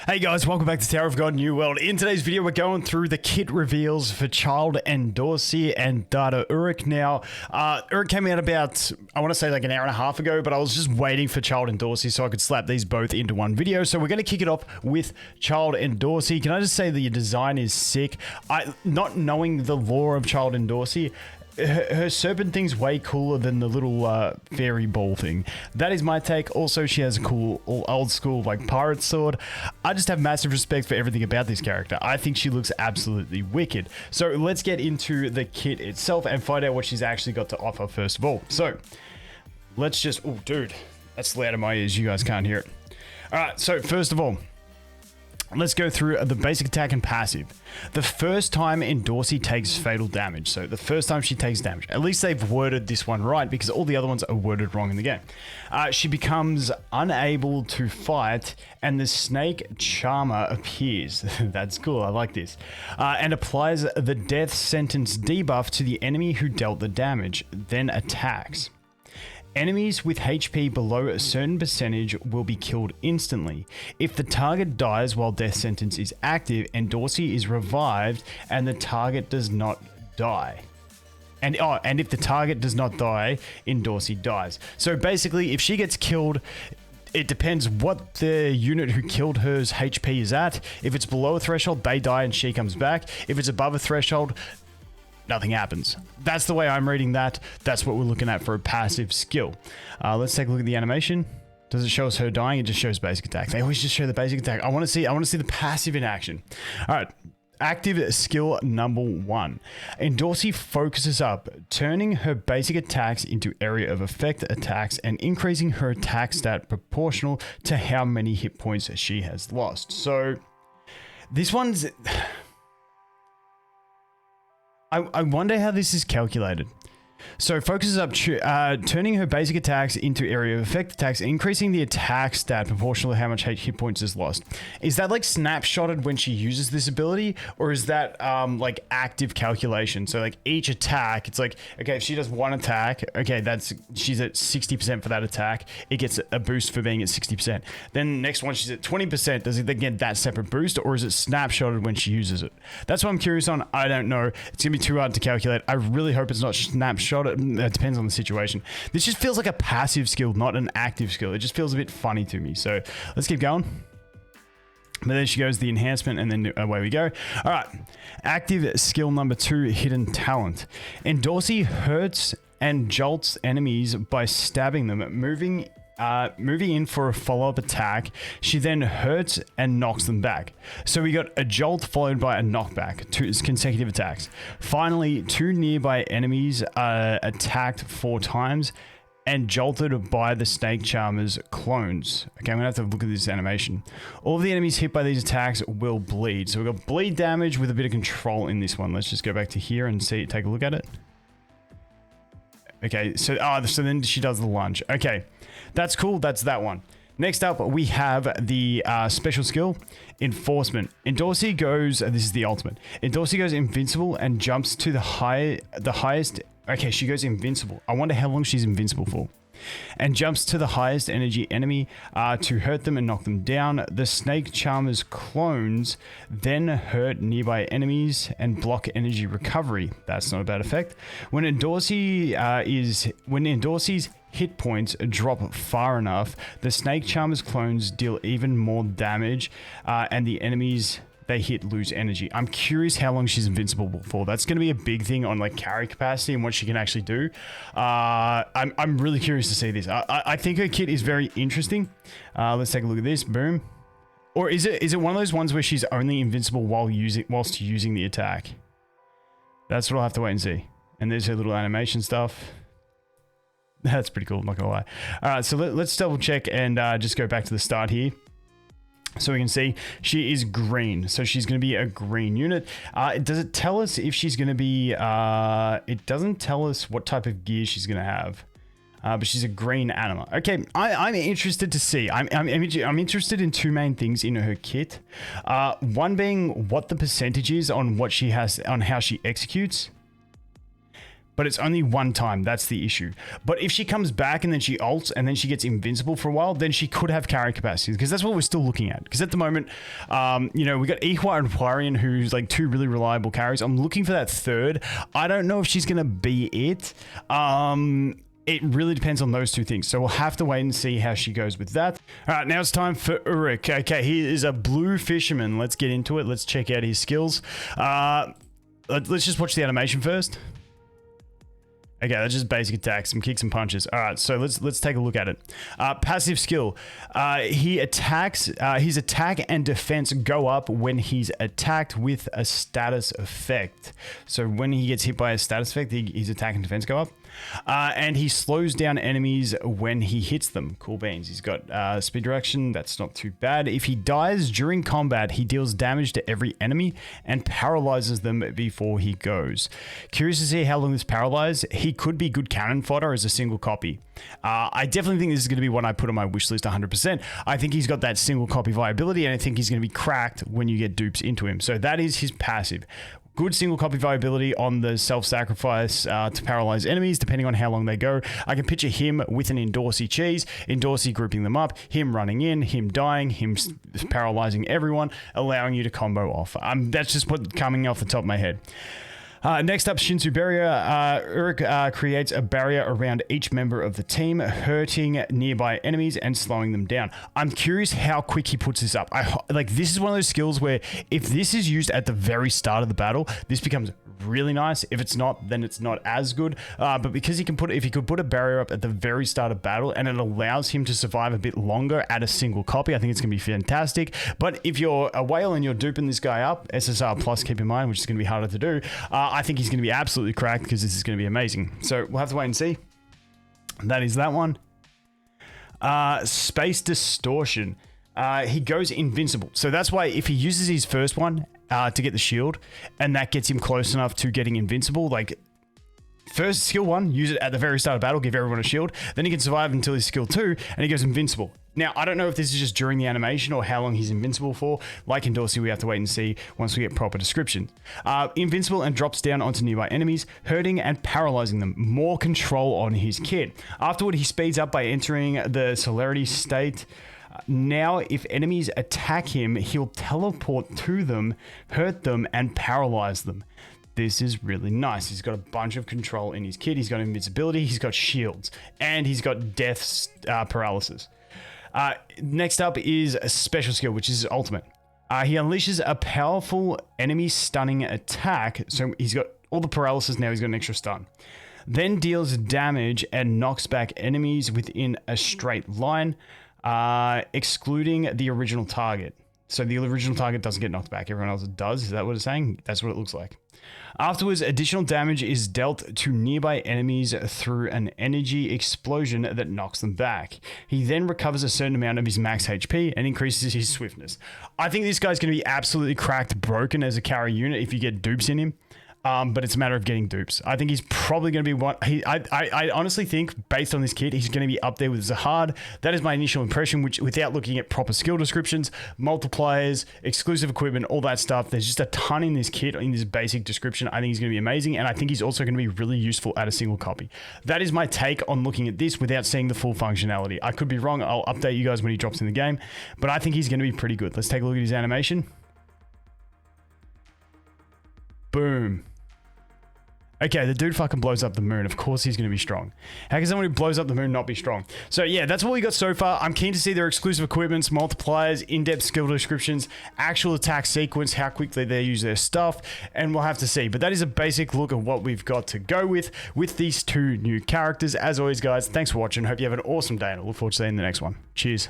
Hey guys, welcome back to Tower of God New World. In today's video, we're going through the kit reveals for Child Endorsi and Data Urek. Now, Urek came out about, I want to say like an hour and a half ago, but I was just waiting for Child Endorsi so I could slap these both into one video. So we're going to kick it off with Child Endorsi. Can I just say that your design is sick? Not knowing the lore of Child Endorsi, her serpent thing's way cooler than the little fairy ball thing. That is my take. Also, she has a cool old school like pirate sword. I just have massive respect for everything about this character. I think she looks absolutely wicked. So let's get into the kit itself and find out what she's actually got to offer first of all. So let's just, oh dude, that's loud in my ears. You guys can't hear it. All right, so first of all, let's go through the basic attack and passive. The first time Endorsi takes fatal damage. So the first time she takes damage. At least they've worded this one right because all the other ones are worded wrong in the game. She becomes unable to fight and the snake charmer appears. That's cool. I like this. And applies the death sentence debuff to the enemy who dealt the damage, then attacks. Enemies with HP below a certain percentage will be killed instantly. If the target dies while death sentence is active, Endorsi is revived and the target does not die. And if the target does not die, Endorsi dies. So basically, if she gets killed, it depends what the unit who killed her's HP is at. If it's below a threshold, they die and she comes back. If it's above a threshold, nothing happens. That's the way I'm reading that. That's what we're looking at for a passive skill. Let's take a look at the animation. Does it show us her dying? It just shows basic attack. They always just show the basic attack. I want to see the passive in action. All right. Active skill number 1. Endorsi focuses up, turning her basic attacks into area of effect attacks and increasing her attack stat proportional to how many hit points she has lost. So this one's... I wonder how this is calculated. So focuses up, turning her basic attacks into area of effect attacks, increasing the attack stat proportional to how much hit points is lost. Is that like snapshotted when she uses this ability, or is that like active calculation? So like each attack, it's like, okay, if she does one attack, okay, she's at 60% for that attack. It gets a boost for being at 60%. Then next one, she's at 20%. Does it then get that separate boost, or is it snapshotted when she uses it? That's what I'm curious on. I don't know. It's gonna be too hard to calculate. I really hope it's not snapshot. It depends on the situation. This just feels like a passive skill, not an active skill. It just feels a bit funny to me. So let's keep going. But then she goes the enhancement and then away we go. All right. Active skill number 2, hidden talent. Endorsi hurts and jolts enemies by stabbing them, moving in for a follow-up attack. She then hurts and knocks them back. So we got a jolt followed by a knockback, 2 consecutive attacks. Finally, 2 nearby enemies are attacked 4 times and jolted by the snake charmer's clones. Okay, I'm gonna have to look at this animation. All of the enemies hit by these attacks will bleed. So we've got bleed damage with a bit of control in this one. Let's just go back to here and take a look at it. Okay, so then she does the lunge. Okay, that's cool. That's that one. Next up, we have the special skill, Enforcement. Endorsi goes, this is the ultimate. Endorsi goes invincible and jumps to the highest. Okay, she goes invincible. I wonder how long she's invincible for. And jumps to the highest energy enemy to hurt them and knock them down. The snake charmer's clones then hurt nearby enemies and block energy recovery. That's not a bad effect. When Endorsi's hit points drop far enough, the snake charmer's clones deal even more damage, and the enemies they hit lose energy. I'm curious how long she's invincible for. That's going to be a big thing on like carry capacity and what she can actually do. I'm really curious to see this. I think her kit is very interesting. Let's take a look at this. Boom. Or is it one of those ones where she's only invincible whilst using the attack? That's what I'll have to wait and see. And there's her little animation stuff. That's pretty cool, I'm not gonna lie. All right, so let's double check and just go back to the start here. So we can see she is green. So she's going to be a green unit. Does it tell us if she's going to be... it doesn't tell us what type of gear she's going to have. But she's a green anima. Okay, I'm interested to see. I'm interested in 2 main things in her kit. One being what the percentage is on what she has, on how she executes. but it's only one time. That's the issue. But if she comes back and then she ults and then she gets invincible for a while, then she could have carry capacity, because that's what we're still looking at. Because at the moment, you know, we got Ihwa and Huarian, who's like two really reliable carries. I'm looking for that third. I don't know if she's going to be it. It really depends on those two things. So we'll have to wait and see how she goes with that. All right, now it's time for Urek. Okay, he is a blue fisherman. Let's get into it. Let's check out his skills. Let's just watch the animation first. Okay, that's just basic attacks, some kicks and punches. All right, so let's take a look at it. Passive skill. He attacks. His attack and defense go up when he's attacked with a status effect. So when he gets hit by a status effect, his attack and defense go up. And he slows down enemies when he hits them. Cool beans. He's got speed reduction. That's not too bad. If he dies during combat, he deals damage to every enemy and paralyzes them before he goes. Curious to see how long this paralyze. He could be good cannon fodder as a single copy. I definitely think this is going to be one I put on my wish list 100%. I think he's got that single copy viability, and I think he's going to be cracked when you get dupes into him. So that is his passive. Good single copy viability on the self-sacrifice to paralyze enemies, depending on how long they go. I can picture him with an Endorsi cheese, Endorsi grouping them up, him running in, him dying, him paralyzing everyone, allowing you to combo off. That's just what coming off the top of my head. Next up, Shinsu Barrier. Urek creates a barrier around each member of the team, hurting nearby enemies and slowing them down. I'm curious how quick he puts this up. Like, this is one of those skills where if this is used at the very start of the battle, this becomes really nice. If it's not, then it's not as good. But because he can if he could put a barrier up at the very start of battle and it allows him to survive a bit longer at a single copy, I think it's going to be fantastic. But if you're a whale and you're duping this guy up, SSR plus, keep in mind, which is going to be harder to do, I think he's going to be absolutely cracked, because this is going to be amazing. So we'll have to wait and see. That is that one. Space Distortion. He goes invincible. So that's why if he uses his first one to get the shield, and that gets him close enough to getting invincible, like first skill 1, use it at the very start of battle, give everyone a shield, then he can survive until his skill 2, and he goes invincible. Now, I don't know if this is just during the animation or how long he's invincible for. Like Endorsi, we have to wait and see once we get proper description. Invincible and drops down onto nearby enemies, hurting and paralyzing them. More control on his kit. Afterward, he speeds up by entering the celerity state. Now, if enemies attack him, he'll teleport to them, hurt them, and paralyze them. This is really nice. He's got a bunch of control in his kit. He's got invincibility, he's got shields, and he's got death paralysis. Next up is a special skill, which is his ultimate. He unleashes a powerful enemy stunning attack. So he's got all the paralysis now. He's got an extra stun. Then deals damage and knocks back enemies within a straight line, excluding the original target. So the original target doesn't get knocked back. Everyone else does. Is that what it's saying? That's what it looks like. Afterwards, additional damage is dealt to nearby enemies through an energy explosion that knocks them back. He then recovers a certain amount of his max HP and increases his swiftness. I think this guy's going to be absolutely cracked broken as a carry unit if you get dupes in him. But it's a matter of getting dupes. I think he's probably going to be one. I honestly think, based on this kit, he's going to be up there with Zahad. That is my initial impression, which, without looking at proper skill descriptions, multipliers, exclusive equipment, all that stuff. There's just a ton in this kit, in this basic description. I think he's going to be amazing, and I think he's also going to be really useful at a single copy. That is my take on looking at this without seeing the full functionality. I could be wrong. I'll update you guys when he drops in the game, but I think he's going to be pretty good. Let's take a look at his animation. Boom. Okay, the dude fucking blows up the moon. Of course he's going to be strong. How can someone who blows up the moon not be strong? So yeah, that's what we got so far. I'm keen to see their exclusive equipments, multipliers, in-depth skill descriptions, actual attack sequence, how quickly they use their stuff, and we'll have to see. But that is a basic look at what we've got to go with these two new characters. As always, guys, thanks for watching. Hope you have an awesome day, and I look forward to seeing you in the next one. Cheers.